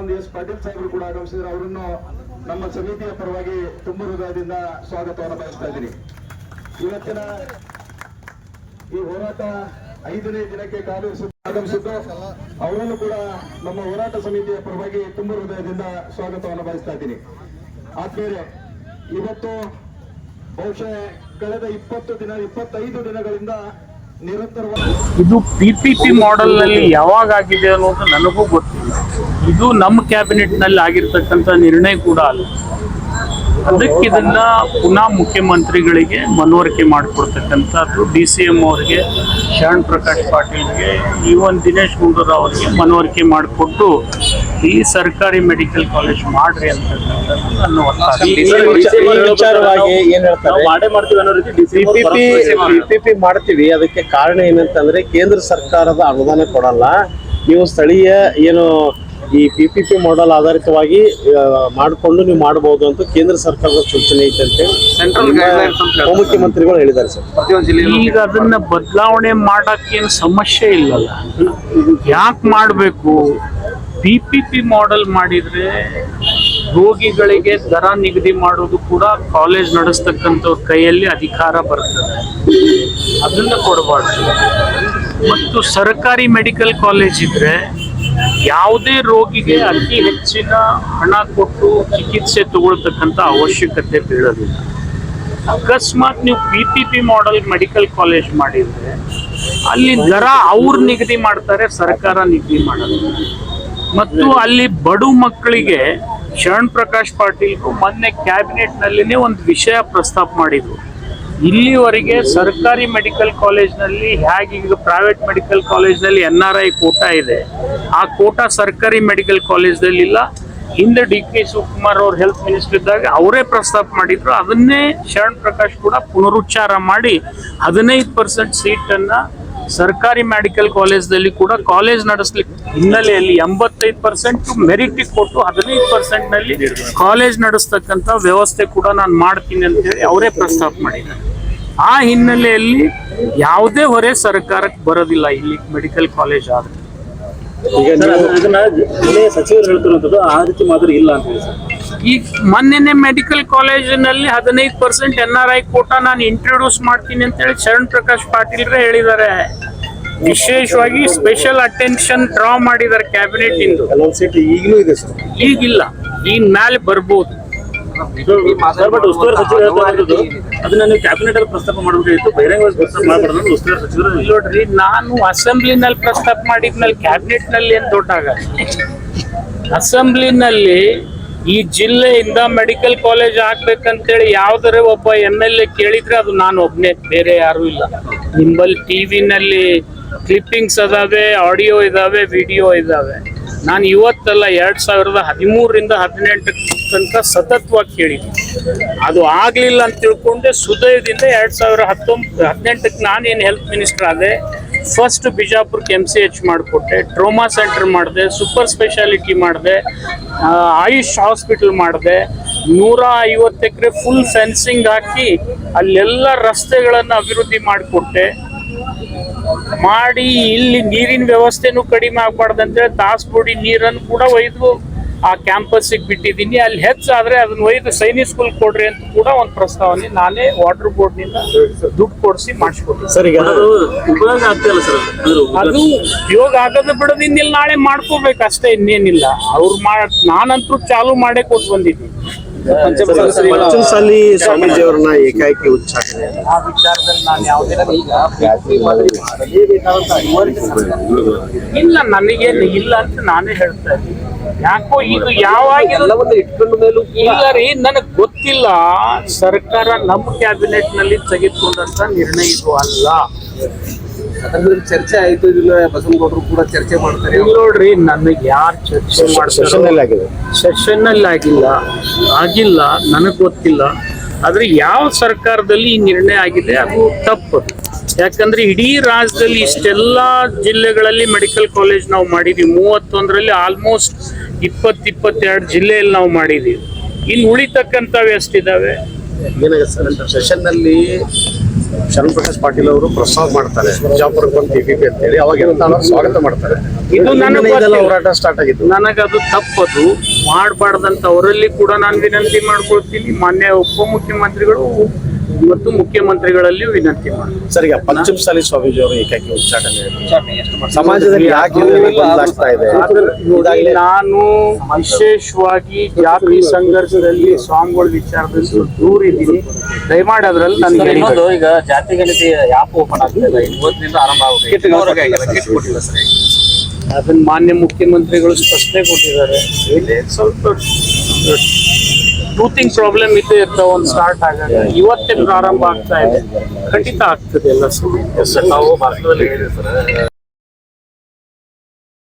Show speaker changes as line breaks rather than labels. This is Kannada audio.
ಒಂದು ಎಸ್ ಪಾಟೀಲ್ ಸಾಹೇಬರು ಕೂಡ ಆಗಮಿಸಿದ್ರು. ಅವರನ್ನು ನಮ್ಮ ಸಮಿತಿಯ ಪರವಾಗಿ ತುಂಬ ಹೃದಯದಿಂದ ಸ್ವಾಗತವನ್ನು ಬಯಸ್ತಾ ಇದ್ದೀನಿ. ಇವತ್ತಿನ ಈ ಹೋರಾಟ 5ನೇ ದಿನಕ್ಕೆ ಕಾಲು ಆಗಮಿಸಿದ್ದು ಅವರನ್ನು ಕೂಡ ನಮ್ಮ ಹೋರಾಟ ಸಮಿತಿಯ ಪರವಾಗಿ ತುಂಬ ಹೃದಯದಿಂದ ಸ್ವಾಗತವನ್ನು ಬಯಸ್ತಾ ಇದ್ದೀನಿ. ಆದ್ಮೇಲೆ ಇವತ್ತು ಬಹುಶಃ ಕಳೆದ 25 ದಿನಗಳಿಂದ ನಿರಂತರವಾಗಿ
ಇದು PPP ಮಾಡೆಲ್ ನಲ್ಲಿ ಯಾವಾಗ ಆಗಿದೆ ಅನ್ನೋದು ನನಗೂ ಗೊತ್ತಿಲ್ಲ. ಇದು ನಮ್ಮ ಕ್ಯಾಬಿನೆಟ್ ನಲ್ಲಿ ಆಗಿರ್ತಕ್ಕಂಥ ನಿರ್ಣಯ ಕೂಡ ಅಲ್ಲ. ಅದಕ್ಕೆ ಇದನ್ನ ಪುನಃ ಮುಖ್ಯಮಂತ್ರಿಗಳಿಗೆ ಮನವರಿಕೆ ಮಾಡಿಕೊಡ್ತಕ್ಕಂಥದ್ದು, DCM ಅವರಿಗೆ, ಶರಣ್ ಪ್ರಕಾಶ್ ಪಾಟೀಲ್ಗೆ, ಈವನ್ ದಿನೇಶ್ ಗುಂಡೂರಾವ್ ಅವರಿಗೆ ಮನವರಿಕೆ ಮಾಡಿಕೊಟ್ಟು ಈ ಸರ್ಕಾರಿ ಮೆಡಿಕಲ್ ಕಾಲೇಜ್ ಮಾಡ್ರಿ ಅಂತಕ್ಕಂಥದ್ದು ನನ್ನ ಒತ್ತಾಯ.
PPP ಮಾಡ್ತೀವಿ, ಅದಕ್ಕೆ ಕಾರಣ ಏನಂತಂದ್ರೆ ಕೇಂದ್ರ ಸರ್ಕಾರದ ಅನುದಾನ ಕೊಡಲ್ಲ. ನೀವು ಸ್ಥಳೀಯ ಏನು ಈ PPP ಮಾಡೆಲ್ ಆಧಾರಿತವಾಗಿ ಮಾಡಿಕೊಂಡು ನೀವು ಮಾಡಬಹುದು ಅಂತ ಕೇಂದ್ರ ಸರ್ಕಾರದ ಸೂಚನೆ ಐತೆ ಅಂತ ಉಪಮುಖ್ಯಮಂತ್ರಿಗಳು ಹೇಳಿದ್ದಾರೆ ಸರ್.
ಈಗ ಅದನ್ನ ಬದಲಾವಣೆ ಮಾಡಕ್ಕೇನು ಸಮಸ್ಯೆ ಇಲ್ಲಲ್ಲ, ಯಾಕೆ ಮಾಡಬೇಕು? PPP ಮಾಡೆಲ್ ಮಾಡಿದ್ರೆ ರೋಗಿಗಳಿಗೆ ದರ ನಿಗದಿ ಮಾಡೋದು ಕೂಡ ಕಾಲೇಜ್ ನಡೆಸ್ತಕ್ಕಂಥವ್ರ ಕೈಯಲ್ಲಿ ಅಧಿಕಾರ ಬರ್ತದೆ, ಅದನ್ನ ಕೊಡಬಾರ್ದು. ಮತ್ತು ಸರ್ಕಾರಿ ಮೆಡಿಕಲ್ ಕಾಲೇಜ್ ಇದ್ರೆ ಯಾವುದೇ ರೋಗಿಗೆ ಅತಿ ಹೆಚ್ಚಿನ ಹಣ ಕೊಟ್ಟು ಚಿಕಿತ್ಸೆ ತಗೊಳ್ತಕ್ಕಂಥ ಅವಶ್ಯಕತೆ ಬೀಳೋದಿಲ್ಲ. ಅಕಸ್ಮಾತ್ ನೀವು PPP ಮಾಡೆಲ್ ಮೆಡಿಕಲ್ ಕಾಲೇಜ್ ಮಾಡಿದ್ರೆ ಅಲ್ಲಿ ದರ ಅವ್ರು ನಿಗದಿ ಮಾಡ್ತಾರೆ, ಸರ್ಕಾರ ನಿಗದಿ ಮಾಡೋದು. ಮತ್ತು ಅಲ್ಲಿ ಬಡು ಮಕ್ಕಳಿಗೆ ಶರಣ್ ಪ್ರಕಾಶ್ ಪಾಟೀಲ್ರು ಮೊನ್ನೆ ಕ್ಯಾಬಿನೆಟ್ ನಲ್ಲಿನೇ ಒಂದು ವಿಷಯ ಪ್ರಸ್ತಾಪ ಮಾಡಿದ್ರು. ಇಲ್ಲಿವರೆಗೆ ಸರ್ಕಾರಿ ಮೆಡಿಕಲ್ ಕಾಲೇಜ್ನಲ್ಲಿ ಹೇಗೆ ಈಗ ಪ್ರೈವೇಟ್ ಮೆಡಿಕಲ್ ಕಾಲೇಜ್ನಲ್ಲಿ NRI ಕೋಟಾ ಇದೆ, ಆ ಕೋಟಾ ಸರ್ಕಾರಿ ಮೆಡಿಕಲ್ ಕಾಲೇಜ್ನಲ್ಲಿ ಇಲ್ಲ. ಹಿಂದೆ DK ಶಿವಕುಮಾರ್ ಅವ್ರ ಹೆಲ್ತ್ ಮಿನಿಸ್ಟರ್ ಇದ್ದಾಗ ಅವರೇ ಪ್ರಸ್ತಾಪ ಮಾಡಿದ್ರು. ಅದನ್ನೇ ಶರಣ್ ಪ್ರಕಾಶ್ ಕೂಡ ಪುನರುಚ್ಚಾರ ಮಾಡಿ 15% ಸೀಟನ್ನು ಸರ್ಕಾರಿ ಮೆಡಿಕಲ್ ಕಾಲೇಜ್ನಲ್ಲಿ ಕೂಡ ಕಾಲೇಜ್ ನಡೆಸ್ಲಿಕ್ಕೆ ಹಿನ್ನೆಲೆಯಲ್ಲಿ 85% ಮೆರಿಟ್ ಕೊಟ್ಟು 15% ನಲ್ಲಿ ಕಾಲೇಜ್ ನಡೆಸ್ತಕ್ಕಂಥ ವ್ಯವಸ್ಥೆ ಕೂಡ ನಾನು ಮಾಡ್ತೀನಿ ಅಂತೇಳಿ ಅವರೇ ಪ್ರಸ್ತಾಪ ಮಾಡಿದ್ದಾರೆ. ಆ ಹಿನ್ನೆಲೆಯಲ್ಲಿ ಯಾವುದೇ ಹೊರೆ ಸರ್ಕಾರಕ್ಕೆ ಬರೋದಿಲ್ಲ ಇಲ್ಲಿ ಮೆಡಿಕಲ್ ಕಾಲೇಜ್ ಆದ್ರೆ.
ಸಚಿವರು ಹೇಳ್ತಿರುವಂತದ್ದು ಆ ರೀತಿ ಮಾತ್ರ ಇಲ್ಲ ಅಂತ ಹೇಳಿ ಸರ್.
ಈಗ ಮೊನ್ನೆನೆ ಮೆಡಿಕಲ್ ಕಾಲೇಜಿನಲ್ಲಿ 15% NRI ಕೋಟಾ ನಾನು ಇಂಟ್ರೊಡ್ಯೂಸ್ ಮಾಡ್ತೀನಿ ಅಂತೇಳಿ ಶರಣ್ ಪ್ರಕಾಶ್ ಪಾಟೀಲ್ರೇ ಹೇಳಿದ್ದಾರೆ. ವಿಶೇಷವಾಗಿ ಸ್ಪೆಷಲ್ ಅಟೆನ್ಷನ್ ಡ್ರಾ ಮಾಡಿದ್ದಾರೆ ಕ್ಯಾಬಿನೆಟ್ ಇಂದು.
ಈಗಲೂ ಇದೆ ಸರ್,
ಈಗಿಲ್ಲ, ಈಗ ಮೇಲೆ ಬರ್ಬೋದು.
ಉಸ್ತುವಾರಿ ಸಚಿವರು ಅದನ್ನ ನೀವು ಕ್ಯಾಬಿನೆಟ್ ಅಲ್ಲಿ ಪ್ರಸ್ತಾಪ ಮಾಡಬೇಕಾಗಿತ್ತು, ಬಹಿರಂಗವಾಗಿ ಪ್ರಸ್ತಾಪ ಮಾಡಬಾರ್ದು ಉಸ್ತುವಾರಿ ಸಚಿವರು.
ನೋಡ್ರಿ, ನಾನು ಅಸೆಂಬ್ಲಿನಲ್ಲಿ ಪ್ರಸ್ತಾಪ ಮಾಡಿದ್ಮೇಲೆ ಕ್ಯಾಬಿನೆಟ್ ನಲ್ಲಿ ಏನ್ ದೊಡ್ಡ ಅಸೆಂಬ್ಲಿನಲ್ಲಿ ಈ ಜಿಲ್ಲೆಯಿಂದ ಮೆಡಿಕಲ್ ಕಾಲೇಜ್ ಆಗ್ಬೇಕಂತೇಳಿ ಯಾವ್ದಾರೆ ಒಬ್ಬ MLA ಕೇಳಿದ್ರೆ ಅದು ನಾನು ಒಬ್ನೇ, ಬೇರೆ ಯಾರು ಇಲ್ಲ. ನಿಂಬಲ್ಲಿ TV-ನಲ್ಲಿ ಕ್ಲಿಪ್ಪಿಂಗ್ಸ್ ಅದಾವೆ, ಆಡಿಯೋ ಇದಾವೆ, ವಿಡಿಯೋ ಇದಾವೆ. ನಾನು ಇವತ್ತಲ್ಲ 2013ರಿಂದ 18 ತನಕ ಸತತವಾಗಿ ಕೇಳಿದ್ದೆ. ಅದು ಆಗ್ಲಿಲ್ಲ ಅಂತ ತಿಳ್ಕೊಂಡೆ ಸುದಯದಿಂದ 2018ಕ್ಕೆ ನಾನೇನು ಹೆಲ್ತ್ ಮಿನಿಸ್ಟರ್ ಆದೆ, ಫಸ್ಟ್ ಬಿಜಾಪುರಕ್ಕೆ MCH ಮಾಡಿಕೊಟ್ಟೆ, ಟ್ರೋಮಾ ಸೆಂಟರ್ ಮಾಡಿದೆ, ಸೂಪರ್ ಸ್ಪೆಷಾಲಿಟಿ ಮಾಡಿದೆ, ಆಯುಷ್ ಹಾಸ್ಪಿಟಲ್ ಮಾಡಿದೆ, 150 ಎಕರೆ ಫುಲ್ ಫೆನ್ಸಿಂಗ್ ಹಾಕಿ ಅಲ್ಲೆಲ್ಲ ರಸ್ತೆಗಳನ್ನು ಅಭಿವೃದ್ಧಿ ಮಾಡಿಕೊಟ್ಟೆ. ಮಾಡಿ ಇಲ್ಲಿ ನೀರಿನ ವ್ಯವಸ್ಥೆನೂ ಕಡಿಮೆ ಆಗ್ಬಾರ್ದಂತೇಳಿ ತಾಸ್ಬೋಡಿ ನೀರನ್ನು ಕೂಡ ಒಯ್ದು ಆ ಕ್ಯಾಂಪಸ್ಗೆ ಬಿಟ್ಟಿದ್ದೀನಿ. ಅಲ್ಲಿ ಹೆಚ್ಚಾದ್ರೆ ಅದನ್ನ ಒಯ್ದು ಸೈನಿಕ್ ಸ್ಕೂಲ್ ಕೊಡ್ರಿ ಅಂತ ಕೂಡ ಒಂದು ಪ್ರಸ್ತಾವನೆ ನಾನೇ ವಾಟರ್ ಬೋರ್ಡ್ ನಿಂದ ದುಡ್ಡು ಕೊಡಿಸಿ ಮಾಡಿಸ್ಕೊಡ್ತೀನಿ.
ಸರ್, ಈಗ ಉಪಯೋಗ ಆಗ್ತಿಲ್ಲ ಸರ್.
ಅದು ಉಪಯೋಗ ಆಗೋದು ಬಿಡೋದು ಇನ್ನಿಲ್ಲ, ನಾಳೆ ಮಾಡ್ಕೋಬೇಕು ಅಷ್ಟೇ, ಇನ್ನೇನಿಲ್ಲ. ಅವ್ರು ನಾನಂತೂ ಚಾಲು ಮಾಡೇ ಕೊಟ್ಟು ಬಂದಿದ್ದೀನಿ.
ಪಂಚಮಸಾಲಿ ಸ್ವಾಮೀಜಿ ಅವ್ರನ್ನ ಏಕಾಏಕಿ ಉಚ್ಚಾಟನೆ
ಆ ವಿಚಾರದಲ್ಲಿ ನಾನು ಯಾವುದೇ ಇಲ್ಲ, ನನಗೇನು ಇಲ್ಲ ಅಂತ ನಾನೇ ಹೇಳ್ತಾ ಇದ್ದೀನಿ. ಯಾಕೋ ಇದು ಯಾವಾಗ ಇಲ್ಲ ರೀ, ನನಗೆ ಗೊತ್ತಿಲ್ಲ. ಸರ್ಕಾರ ನಮ್ಮ ಕ್ಯಾಬಿನೆಟ್ ನಲ್ಲಿ ತೆಗೆದುಕೊಂಡಂತ ನಿರ್ಣಯ ಇದು ಅಲ್ಲ.
ಚರ್ಚೆ ಆಯ್ತು, ಬಸವನಗೌಡರು ಕೂಡ ಚರ್ಚೆ ಮಾಡ್ತಾರೆ.
ನೋಡ್ರಿ, ನನಗೆ ಯಾರು ಚರ್ಚೆ ಮಾಡ್ತಾರೆ ಸೆಷನ್ ನಲ್ಲಿ ಆಗಿಲ್ಲ, ನನಗೆ ಗೊತ್ತಿಲ್ಲ. ಆದ್ರೆ ಯಾವ ಸರ್ಕಾರದಲ್ಲಿ ಈ ನಿರ್ಣಯ ಆಗಿದೆ ಅದು ತಪ್ಪು. ಯಾಕಂದ್ರೆ ಇಡೀ ರಾಜ್ಯದಲ್ಲಿ ಇಷ್ಟೆಲ್ಲ ಜಿಲ್ಲೆಗಳಲ್ಲಿ ಮೆಡಿಕಲ್ ಕಾಲೇಜ್ ನಾವು ಮಾಡಿದೀವಿ. 31ರಲ್ಲಿ ಆಲ್ಮೋಸ್ಟ್ 20-22 ಜಿಲ್ಲೆಯಲ್ಲಿ ನಾವು ಮಾಡಿದೀವಿ. ಇನ್ನು ಉಳಿತಕ್ಕಂಥವು ಎಷ್ಟಿದಾವೆ?
ಸೆಷನ್ ನಲ್ಲಿ ಶರಣ್ ಪ್ರಕಾಶ್ ಪಾಟೀಲ್ ಅವರು ಪ್ರಸ್ತಾವ ಮಾಡ್ತಾರೆ ಬಿಜಾಪುರಕ್ಕೆ ಒಂದು PPP ಅಂತ ಹೇಳಿ, ಅವಾಗ ಸ್ವಾಗತ ಮಾಡ್ತಾರೆ.
ಇದು ನನಗೆ
ಇದೆಲ್ಲ
ಗೊತ್ತಿಲ್ಲ.
ಹೋರಾಟ ಸ್ಟಾರ್ಟ್ ಆಗಿತ್ತು.
ನನಗದು ತಪ್ಪದು ಮಾಡಬಾರ್ದಂತ ಅವರಲ್ಲಿ ಕೂಡ ನಾನು ವಿನಂತಿ ಮಾಡ್ಕೊಳ್ತೀನಿ. ಮಾನ್ಯ ಉಪಮುಖ್ಯಮಂತ್ರಿಗಳು ಮತ್ತು ಮುಖ್ಯಮಂತ್ರಿಗಳಲ್ಲಿಯೂ ವಿನಂತಿ ಮಾಡ್ತೀನಿ.
ಸರ್, ಈಗ ಪಂಚಮಸಾಲಿ ಸ್ವಾಮೀಜಿ ಅವರು ಏಕಾಕಿ ಉಚ್ಚಾಟನೆ ಸಮಾಜದಲ್ಲಿ ಯಾಕೆ ಬದಲಾಗ್ತಾ ಇದೆ? ಇದಾಗಲೇ
ನಾನು ವಿಶೇಷವಾಗಿ ಜಾತಿ ಸಂಘರ್ಷದಲ್ಲಿ ಸ್ವಾಮಿಗಳ ವಿಚಾರದಲ್ಲಿ ದೂರ ಇದ್ದೀನಿ. ದಯಮಾಡಿ ಅದರಲ್ಲಿ ನನಗೆ
ಇನ್ನೊಂದು, ಈಗ ಜಾತಿ ಗಣತಿ ಆ್ಯಪ್ ಓಪನ್ ಆಗ್ತಿದೆ, ಇವತ್ತಿನಿಂದ ಆರಂಭ ಆಗುತ್ತೆ.
ಅದನ್ನ ಮಾನ್ಯ ಮುಖ್ಯಮಂತ್ರಿಗಳು ಸ್ಪಷ್ಟನೆ ಕೊಟ್ಟಿದ್ದಾರೆ. ಇಲ್ಲಿ ಸ್ವಲ್ಪ ಟೂತಿಂಗ್ ಪ್ರಾಬ್ಲಮ್ ಇದ್ದೇ ಇರ್ತಾವ, ಒಂದು ಸ್ಟಾರ್ಟ್ ಆಗಾಗ. ಇವತ್ತೇ ಪ್ರಾರಂಭ ಆಗ್ತಾ ಇದೆ, ಖಂಡಿತ ಆಗ್ತದೆ ಎಲ್ಲ.
ನಾವು ಭಾರತದಲ್ಲಿ ಹೇಳಿದೆ ಸರ್.